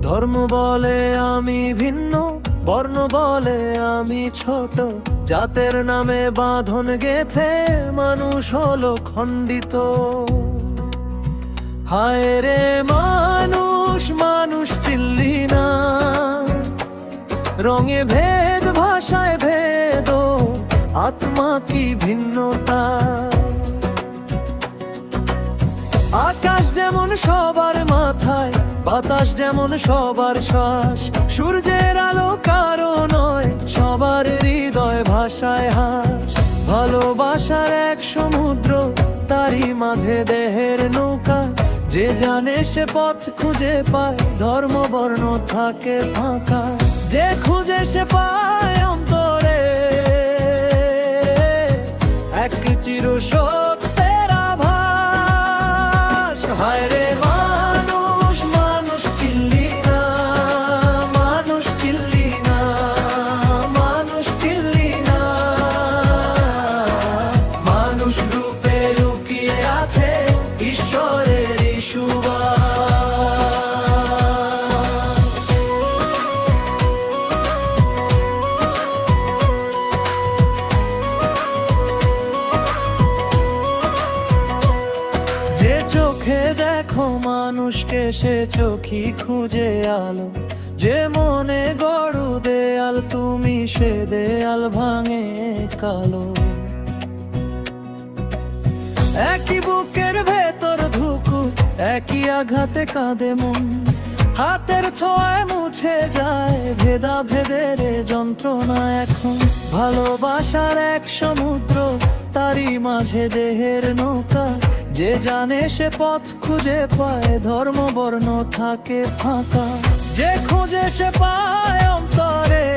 ধর্ম বলে আমি ভিন্ন, বর্ণ বলে আমি ছোট, জাতের নামে বাঁধন গেথে মানুষ হলো খণ্ডিত। হায় রে মানুষ, মানুষ চিনলি না, রঙে ভেদ, ভাষায় ভেদ, আত্মা কি ভিন্নতা। আকাশ যেমন সবার মাথায়, বাতাস যেমন সবার শ্বাস, সূর্যের আলো কারো নয়, সবার হৃদয় ভাষায় হাস। ভালোবাসার এক সমুদ্র, তারই মাঝে দেহের নৌকা, যে জানে সে পথ খুঁজে পায়, ধর্ম বর্ণ থাকে ফাঁকা। যে খুঁজে সে পায় অন্তরে এক চির সত্যের আভাস। হায় রে মানুষ, মানুষ চিনলি না, মানুষ চিনলি না, মানুষ চিনলি না। মানুষ রূপে লুকিয়ে আছে ঈশ্বরের সুবাস। যে চোখে দেখো মানুষকে, সে চোখই খুঁজে আলো। যে মনে গড় দেয়াল তুমি, সে দেয়াল ভাঙে কালো। একই বুকের ভেতর ধুকু, একই আঘাতে কাঁদে মন, হাতের ছোঁয়ায় মুছে যায় ভেদা ভেদের যন্ত্রণা। এখন ভালোবাসার এক সমুদ্র, তারই মাঝে দেহের নৌকা, যে জানে সে পথ খুঁজে পায়, ধর্ম বর্ণ থাকে ফাঁকা। যে খুঁজে সে পায় অন্তরে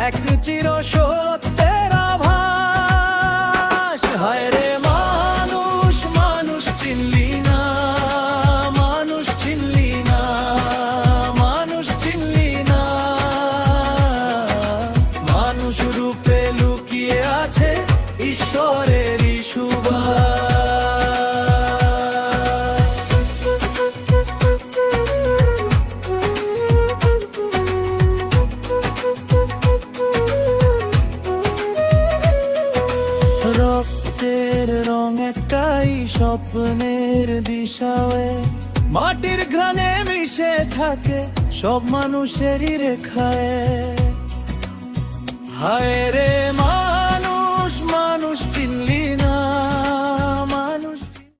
এক চির সত্যের আভাস। হায় রে মানুষ, মানুষ চিনলি না, মানুষ চিনলি না, মানুষ চিনলি না। মানুষ রূপে লুকিয়ে আছে ঈশ্বরের সুবাস। রক্তের রং একটাই, স্বপ্নের দিশাও এক, মাটির ঘ্রাণে মিশে থাকে সব মানুষেরই রেখায়। হায় রে